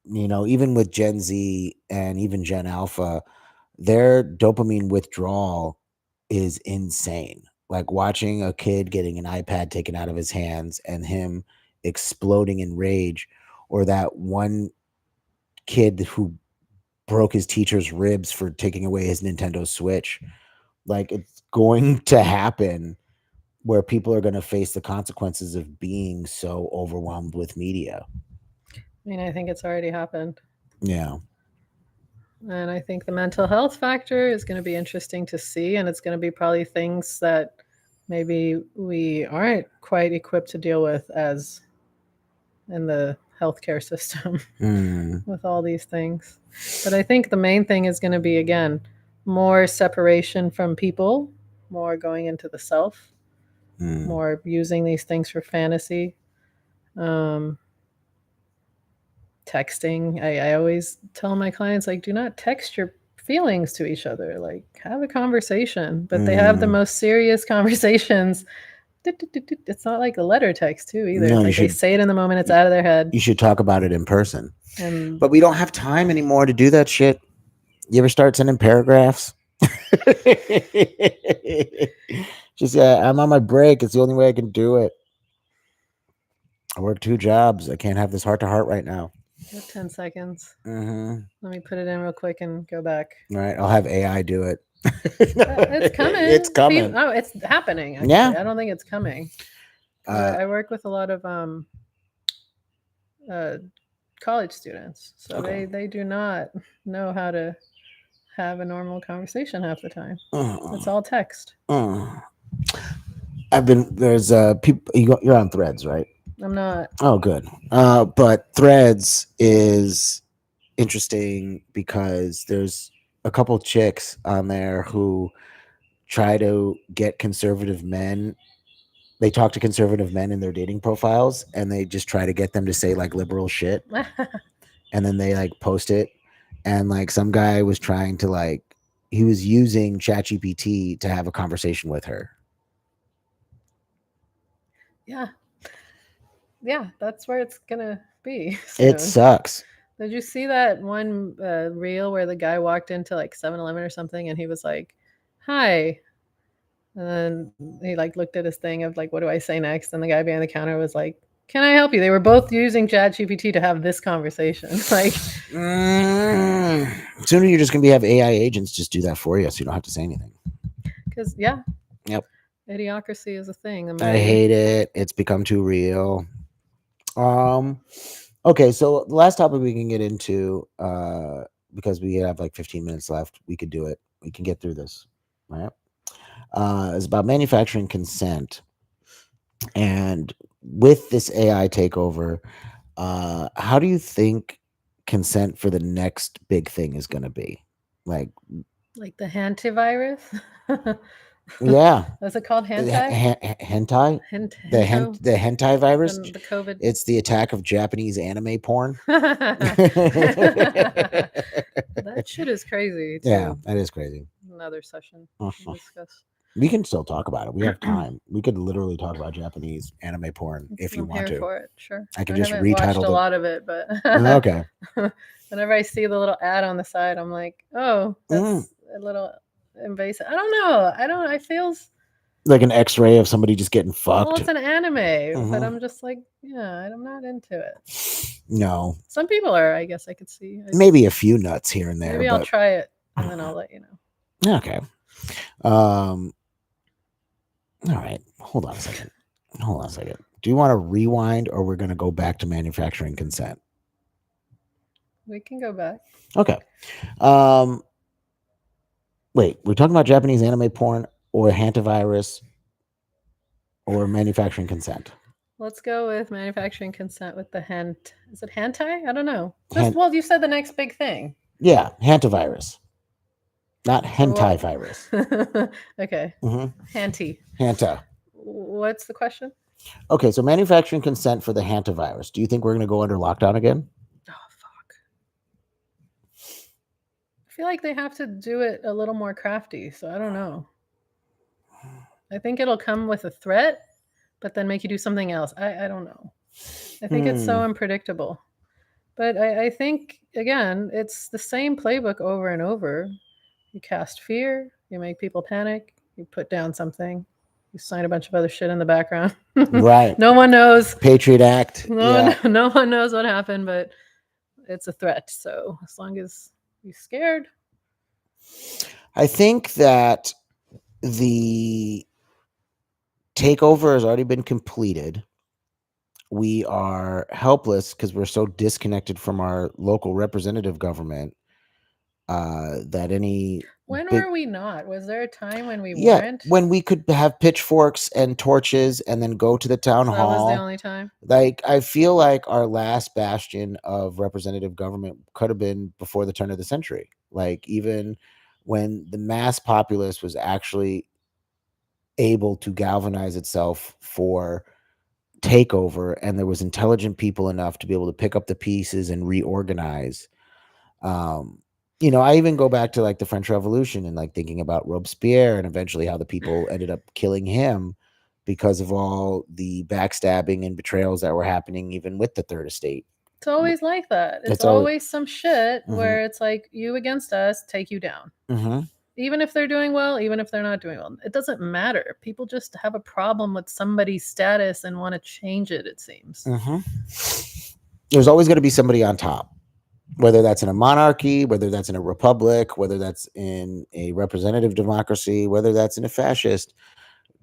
Even with Gen Z and even Gen Alpha, their dopamine withdrawal is insane. Like watching a kid getting an iPad taken out of his hands and him exploding in rage, or that one kid who broke his teacher's ribs for taking away his Nintendo Switch. Like, it's going to happen where people are going to face the consequences of being so overwhelmed with media. I mean, I think it's already happened. Yeah. And I think the mental health factor is going to be interesting to see. And it's going to be probably things that maybe we aren't quite equipped to deal with as in the healthcare system with all these things. But I think the main thing is going to be, again, more separation from people, more going into the self, more using these things for fantasy. Texting. I always tell my clients, like, do not text your feelings to each other. Like, have a conversation. But they have the most serious conversations. It's not like a letter text too either. No, like they say it in the moment, it's out of their head. You should talk about it in person. But we don't have time anymore to do that shit. You ever start sending paragraphs? Just I'm on my break. It's the only way I can do it. I work 2 jobs. I can't have this heart to heart right now. 10 seconds. Let me put it in real quick and go back. All right, I'll have AI do it. It's coming. It's coming. It's happening. Actually. Yeah. I don't think it's coming. I work with a lot of college students, so they do not know how to have a normal conversation half the time. It's all text. There's people. You're on Threads, right? I'm not. Oh, good. But Threads is interesting because there's a couple chicks on there who try to get conservative men They talk to conservative men in their dating profiles, and they just try to get them to say like liberal shit, and then they like post it. And like some guy was trying to like he was using ChatGPT to have a conversation with her. Yeah. Yeah, that's where it's gonna be It soon. sucks. Did you see that one reel where the guy walked into like 7-Eleven or something and he was like, "Hi," and then he like looked at his thing of like, "What do I say next?" And the guy behind the counter was like, "Can I help you?" They were both using ChatGPT to have this conversation. Like, Sooner you're just gonna have AI agents just do that for you, so you don't have to say anything. because yeah, Yep. idiocracy is a thing. I hate it. It's become too real. Okay, so the last topic we can get into, because we have like 15 minutes left, we could do it. We can get through this, right? Is about manufacturing consent, and with this AI takeover, how do you think consent for the next big thing is going to be? Like, the hantavirus. yeah, What's it called? Hentai? hentai, Hento? the hentai virus. The COVID. It's the attack of Japanese anime porn. That shit is crazy Yeah, too. that is crazy. Another session to discuss. We can still talk about it. We have time. We could literally talk about Japanese anime porn if you I'm want here to. for it. Sure. I can I just haven't watched retitle a the. lot of it, but Okay. whenever I see the little ad on the side, I'm like, oh, that's a little invasive. I don't know. I feels Like an X-ray of somebody just getting well, fucked. it's an anime, but I'm just like, yeah, I'm not into it. No, Some people are, I guess I could see. maybe a few nuts here and there, Maybe I'll but try it and then I'll let you know. okay. All right. Hold on a second. Do you want to rewind, or we're going to go back to manufacturing consent? We can go back. Okay. Wait, we're talking about Japanese anime porn or hantavirus or manufacturing consent? Let's go with manufacturing consent with the hent. Is it hentai? I don't know. Han- Well, you said the next big thing. yeah, hantavirus, not So hentai virus. okay. Hanty. Hanta. What's the question? Okay, so manufacturing consent for the hantavirus. Do you think we're going to go under lockdown again? Oh fuck. I feel like they have to do it a little more crafty, so I don't know. I think it'll come with a threat, but then make you do something else. I don't know. I think it's so unpredictable. But I think again, it's the same playbook over and over. You cast fear, you make people panic, you put down something, you sign a bunch of other shit in the background. Right. No one knows. Patriot Act. No one knows what happened, but it's a threat. So as long as you're scared. I think that the takeover has already been completed. We are helpless because we're so disconnected from our local representative government that any When big, were we not? Was there a time when we yeah, weren't? when we could have pitchforks and torches and then go to the town So that was the hall. only time. Like, I feel like our last bastion of representative government could have been before the turn of the century. Like, even when the mass populace was actually able to galvanize itself for takeover, and there was intelligent people enough to be able to pick up the pieces and reorganize. I even go back to like the French Revolution and like thinking about Robespierre and eventually how the people ended up killing him because of all the backstabbing and betrayals that were happening even with the Third Estate. It's always like that. It's always some shit where it's like you against us, take you down. Even if they're doing well, even if they're not doing well, it doesn't matter. People just have a problem with somebody's status and want to change it, it seems. There's always going to be somebody on top, whether that's in a monarchy, whether that's in a republic, whether that's in a representative democracy, whether that's in a fascist.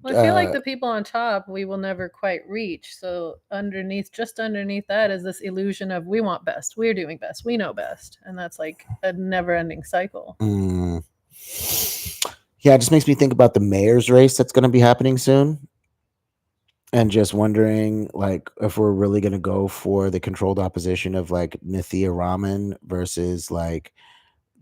Well, I feel like the people on top we will never quite reach. So just underneath that is this illusion of we want best, we're doing best, we know best. And that's like a never-ending cycle. Yeah, it just makes me think about the mayor's race that's going to be happening soon. And just wondering, like, if we're really going to go for the controlled opposition of like Nithya Raman versus like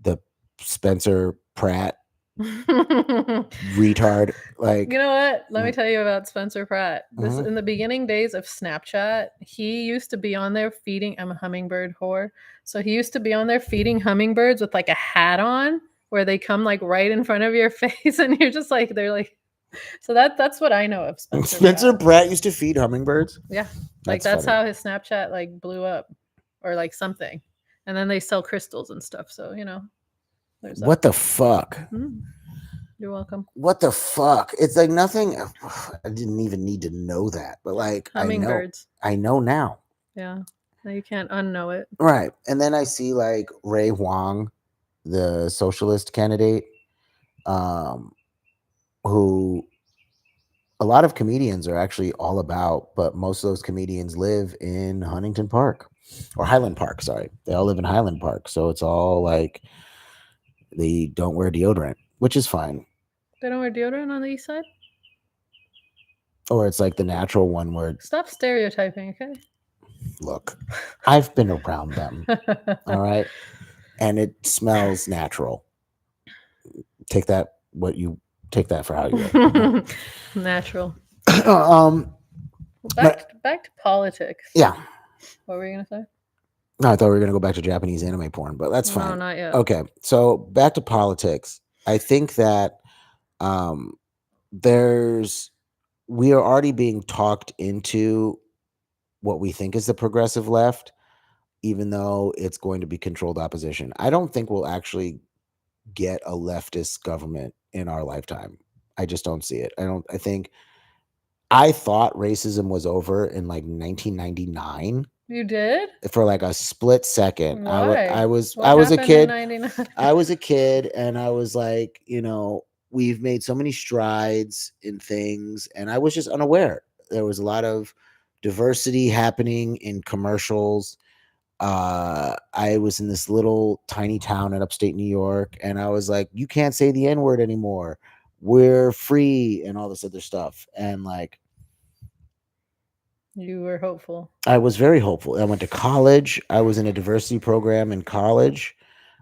the Spencer Pratt retard. Like, You know what? Let me tell you about Spencer Pratt. This Mhm. in the beginning days of Snapchat, he used to be on there feeding. I'm a hummingbird whore, so he used to be on there feeding hummingbirds with like a hat on, where they come like right in front of your face, and you're just like they're like. So that's what I know of Spencer. Spencer Pratt. Pratt used to feed hummingbirds. Yeah, like That's that's funny. how his Snapchat like blew up, or like something, and then they sell crystals and stuff. So there's What that. the fuck? You're welcome. What the fuck? It's like nothing. I didn't even need to know that, but like Hummingbirds. I know now. Yeah, now you can't unknow it. Right, and then I see like Ray Huang, the socialist candidate, um, who a lot of comedians are actually all about, but most of those comedians live in Huntington Park or Highland Park. Sorry, they all live in Highland Park, so it's all like they don't wear deodorant, which is fine. They don't wear deodorant on the east side? Or it's like the natural one where, Stop stereotyping, okay? look, I've been around them, all right, and it smells natural. Take that for how you will. Natural. um, Back to politics. yeah. What were you gonna say? No, I thought we were gonna go back to Japanese anime porn, but that's fine. No, not yet. Okay, so back to politics. I think that um, we are already being talked into what we think is the progressive left, even though it's going to be controlled opposition. I don't think we'll actually get a leftist government in our lifetime. I just don't see it. I thought racism was over in like 1999. You did? For like a split second. Why? What I was a happened in kid. 99? I was a kid and I was like, we've made so many strides in things and I was just unaware. There was a lot of diversity happening in commercials. I was in this little tiny town in upstate New York and I was like, you can't say the N-word anymore. We're free and all this other stuff. And like You were hopeful. I was very hopeful. I went to college. I was in a diversity program in college.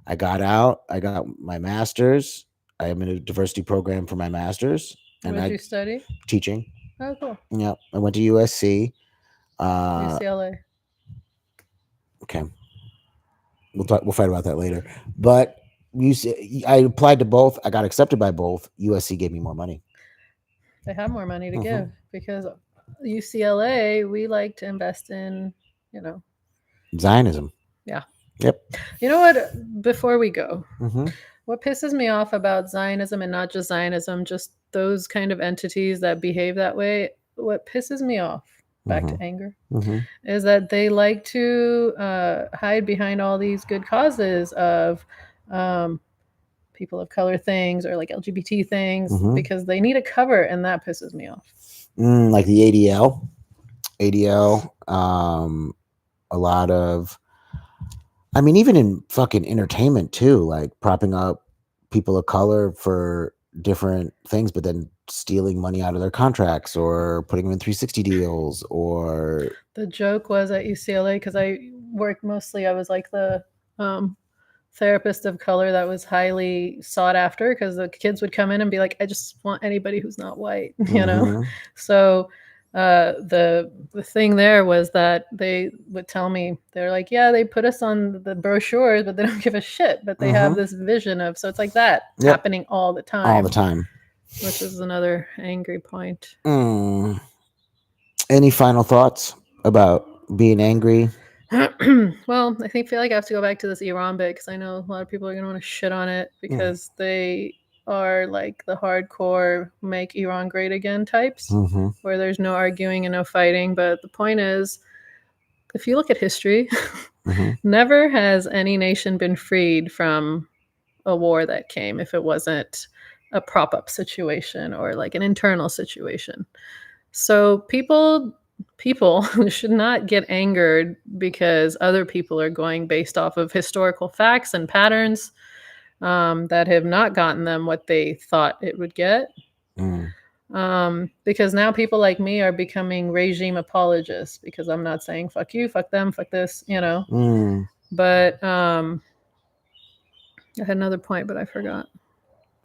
I got out. I got my master's. I am in a diversity program for my master's. What did you study? Teaching. Oh, cool. Yeah, I went to USC. UCLA. Okay, we'll fight about that later. But I applied to both. I got accepted by both. USC gave me more money. They have more money to give because UCLA, we like to invest in, Zionism. Yeah. Yep. You know what? Before we go, what pisses me off about Zionism, and not just Zionism, just those kind of entities that behave that way, what pisses me off, back to anger, is that they like to hide behind all these good causes of people of color things or like LGBT things because they need a cover, and that pisses me off. Like the ADL, a lot of, I mean, even in fucking entertainment too, like propping up people of color for different things, but then stealing money out of their contracts or putting them in 360 deals. Or the joke was at UCLA, because I worked mostly, I was like the therapist of color that was highly sought after, because the kids would come in and be like, I just want anybody who's not white, So the thing there was that they would tell me, they're like, yeah, they put us on the brochures, but they don't give a shit. But they have this vision of, so it's like that happening all the time. Which is another angry point. Any final thoughts about being angry? Well, I feel like I have to go back to this Iran bit, because I know a lot of people are going to want to shit on it, because they are like the hardcore make Iran great again types, where there's no arguing and no fighting. But the point is, if you look at history, never has any nation been freed from a war that came if it wasn't a prop up situation or like an internal situation. So people should not get angered because other people are going based off of historical facts and patterns that have not gotten them what they thought it would get. Because now people like me are becoming regime apologists, because I'm not saying fuck you, fuck them, fuck this, But I had another point, but I forgot.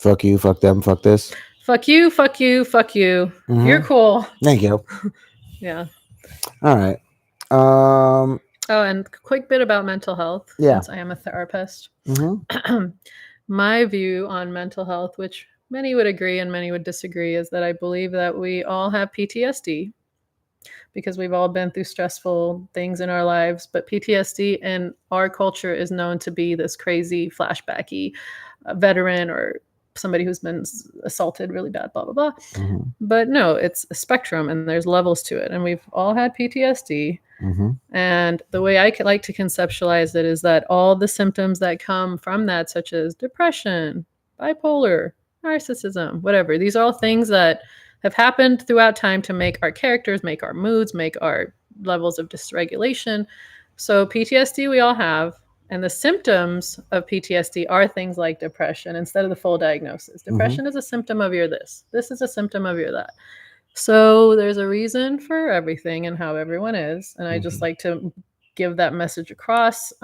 Fuck you, fuck them, fuck this. Fuck you, fuck you, fuck you. You're cool. Thank you. Yeah. All right. Oh, and quick bit about mental health, Yeah. since I am a therapist. Mm-hmm. My view on mental health, which many would agree and many would disagree, is that I believe that we all have PTSD because we've all been through stressful things in our lives. But PTSD in our culture is known to be this crazy, flashbacky veteran or somebody who's been assaulted really bad, blah, blah, blah. Mm-hmm. But no, it's a spectrum and there's levels to it. And we've all had PTSD. Mm-hmm. And the way I like to conceptualize it is that all the symptoms that come from that, such as depression, bipolar, narcissism, whatever, these are all things that have happened throughout time to make our characters, make our moods, make our levels of dysregulation. So PTSD we all have. And the symptoms of PTSD are things like depression instead of the full diagnosis. Depression is a symptom of your this. This is a symptom of your that. So there's a reason for everything and how everyone is. And I just like to give that message across.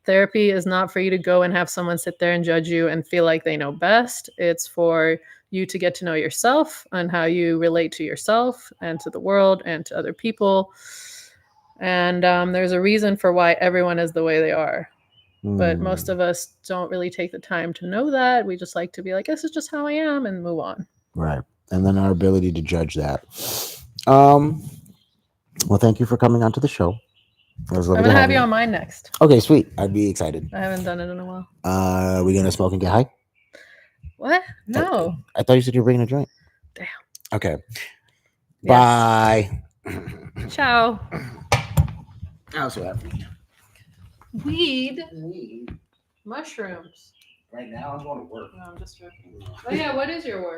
Therapy is not for you to go and have someone sit there and judge you and feel like they know best. It's for you to get to know yourself and how you relate to yourself and to the world and to other people. And there's a reason for why everyone is the way they are. But most of us don't really take the time to know that. We just like to be like, this is just how I am and move on. Right. And then our ability to judge that. Well, thank you for coming on to the show. I'm going to have you on mine next. Okay, sweet. I'd be excited. I haven't done it in a while. Are we going to smoke and get high? What? No. I thought you said you were bringing a joint. Damn. Okay. Yes. Bye. Ciao. I also have weed. Mushrooms. Right now, I'm going to work. No, I'm just joking. Oh yeah, what is your work?